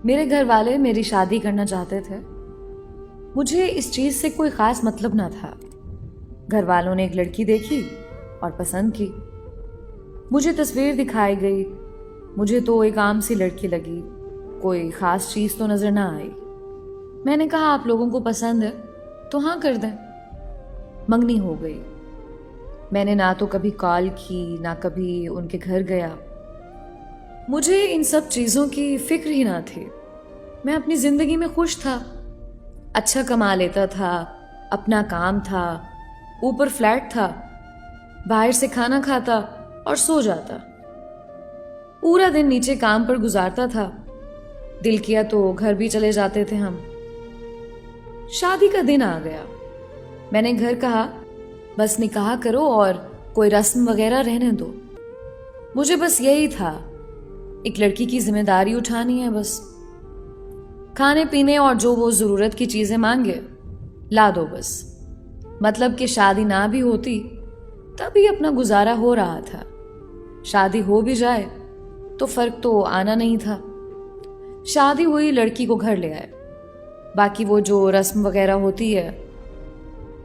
میرے گھر والے میری شادی کرنا چاہتے تھے. مجھے اس چیز سے کوئی خاص مطلب نہ تھا. گھر والوں نے ایک لڑکی دیکھی اور پسند کی. مجھے تصویر دکھائی گئی. مجھے تو ایک عام سی لڑکی لگی, کوئی خاص چیز تو نظر نہ آئی. میں نے کہا آپ لوگوں کو پسند ہے تو ہاں کر دیں. منگنی ہو گئی. میں نے نہ تو کبھی کال کی نہ کبھی ان کے گھر گیا. مجھے ان سب چیزوں کی فکر ہی نہ تھی. میں اپنی زندگی میں خوش تھا. اچھا کما لیتا تھا, اپنا کام تھا, اوپر فلیٹ تھا, باہر سے کھانا کھاتا اور سو جاتا. پورا دن نیچے کام پر گزارتا تھا. دل کیا تو گھر بھی چلے جاتے تھے ہم. شادی کا دن آ گیا. میں نے گھر کہا بس نکاح کرو اور کوئی رسم وغیرہ رہنے دو. مجھے بس یہی تھا, ایک لڑکی کی ذمہ داری اٹھانی ہے. بس کھانے پینے اور جو وہ ضرورت کی چیزیں مانگے لا دو بس. مطلب کہ شادی نہ بھی ہوتی تبھی اپنا گزارا ہو رہا تھا. شادی ہو بھی جائے تو فرق تو آنا نہیں تھا. شادی ہوئی, لڑکی کو گھر لے آئے. باقی وہ جو رسم وغیرہ ہوتی ہے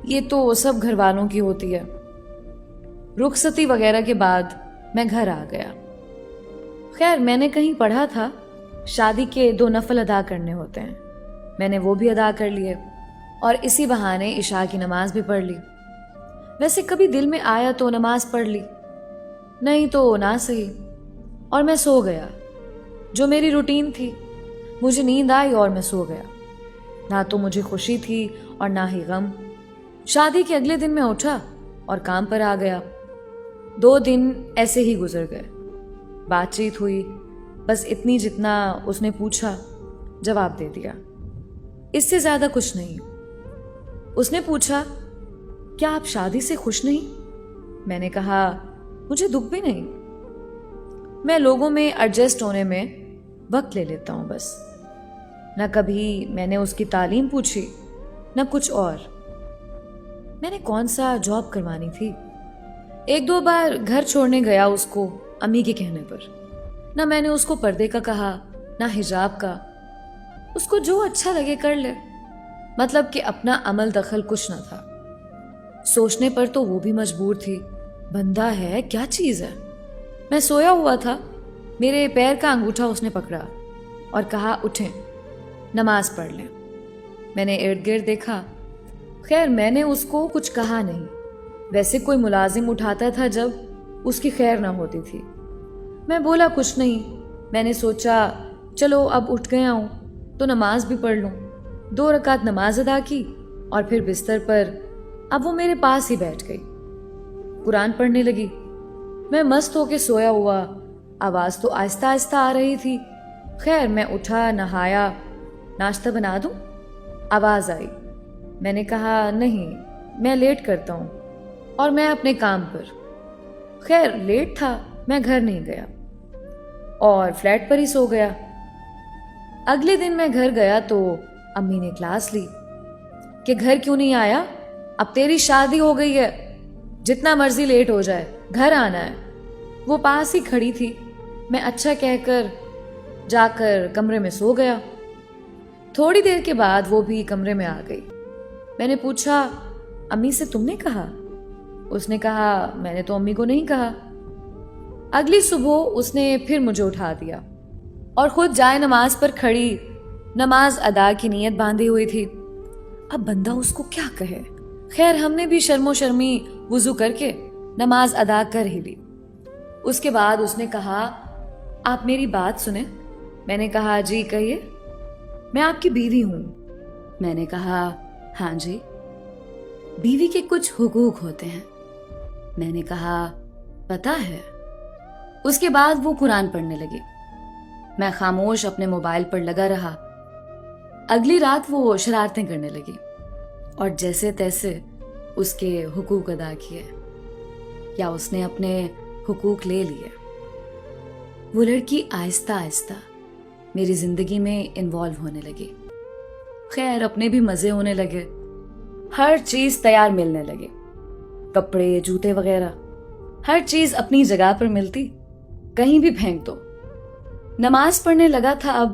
یہ تو سب گھر والوں کی ہوتی ہے. رخصتی وغیرہ کے بعد میں گھر آ گیا. خیر میں نے کہیں پڑھا تھا شادی کے 2 نفل ادا کرنے ہوتے ہیں. میں نے وہ بھی ادا کر لیے اور اسی بہانے عشاء کی نماز بھی پڑھ لی. ویسے کبھی دل میں آیا تو نماز پڑھ لی, نہیں تو نہ صحیح. اور میں سو گیا, جو میری روٹین تھی. مجھے نیند آئی اور میں سو گیا. نہ تو مجھے خوشی تھی اور نہ ہی غم. شادی کے اگلے دن میں اٹھا اور کام پر آ گیا. 2 دن ایسے ہی گزر گئے. بات چیت ہوئی, بس اتنی جتنا اس نے پوچھا جواب دے دیا, اس سے زیادہ کچھ نہیں. اس نے پوچھا کیا آپ شادی سے خوش نہیں؟ میں نے کہا مجھے دکھ بھی نہیں. میں لوگوں میں ایڈجسٹ ہونے میں وقت لے لیتا ہوں بس. نہ کبھی میں نے اس کی تعلیم پوچھی نہ کچھ اور. میں نے کون سا جاب کروانی تھی. 1-2 بار گھر چھوڑنے گیا اس کو امی کے کہنے پر. نہ میں نے اس کو پردے کا کہا نہ حجاب کا. اس کو جو اچھا لگے کر لے. مطلب کہ اپنا عمل دخل کچھ نہ تھا. سوچنے پر تو وہ بھی مجبور تھی. بندہ ہے کیا چیز ہے. میں سویا ہوا تھا, میرے پیر کا انگوٹھا اس نے پکڑا اور کہا اٹھیں نماز پڑھ لیں. میں نے ارد گرد دیکھا. خیر میں نے اس کو کچھ کہا نہیں. ویسے کوئی ملازم اٹھاتا تھا جب اس کی خیر نہ ہوتی تھی. میں بولا کچھ نہیں. میں نے سوچا چلو اب اٹھ گیا ہوں تو نماز بھی پڑھ لوں. 2 رکعت نماز ادا کی اور پھر بستر پر اب وہ میرے پاس ہی بیٹھ گئی. قرآن پڑھنے لگی. میں مست ہو کے سویا ہوا. آواز تو آہستہ آہستہ آ رہی تھی. خیر میں اٹھا, نہایا, ناشتہ بنا دوں. آواز آئی. میں نے کہا نہیں میں لیٹ کرتا ہوں اور میں اپنے کام پر. خیر لیٹ تھا, میں گھر نہیں گیا اور فلیٹ پر ہی سو گیا. اگلے دن میں گھر گیا تو امی نے کلاس لی کہ گھر کیوں نہیں آیا, اب تیری شادی ہو گئی ہے, جتنا مرضی لیٹ ہو جائے گھر آنا ہے. وہ پاس ہی کھڑی تھی. میں اچھا کہہ کر جا کر کمرے میں سو گیا. تھوڑی دیر کے بعد وہ بھی کمرے میں آ گئی. میں نے پوچھا امی سے تم نے کہا؟ اس نے کہا میں نے تو امی کو نہیں کہا. اگلی صبح اس نے پھر مجھے اٹھا دیا اور خود جائے نماز پر کھڑی, نماز ادا کی نیت باندھی ہوئی تھی. اب بندہ اس کو کیا کہے. خیر ہم نے بھی شرم و شرمی وضو کر کے نماز ادا کر ہی لی. اس کے بعد اس نے کہا آپ میری بات سنیں. میں نے کہا جی کہیے. میں آپ کی بیوی ہوں. میں نے کہا ہاں جی. بیوی کے کچھ حقوق ہوتے ہیں. میں نے کہا پتہ ہے. اس کے بعد وہ قرآن پڑھنے لگی. میں خاموش اپنے موبائل پر لگا رہا. اگلی رات وہ شرارتیں کرنے لگی اور جیسے تیسے اس کے حقوق ادا کیے یا اس نے اپنے حقوق لے لیے. وہ لڑکی آہستہ آہستہ میری زندگی میں انوالو ہونے لگی. خیر اپنے بھی مزے ہونے لگے. ہر چیز تیار ملنے لگے. کپڑے, جوتے وغیرہ ہر چیز اپنی جگہ پر ملتی, کہیں بھی پھینک دو. نماز پڑھنے لگا تھا اب.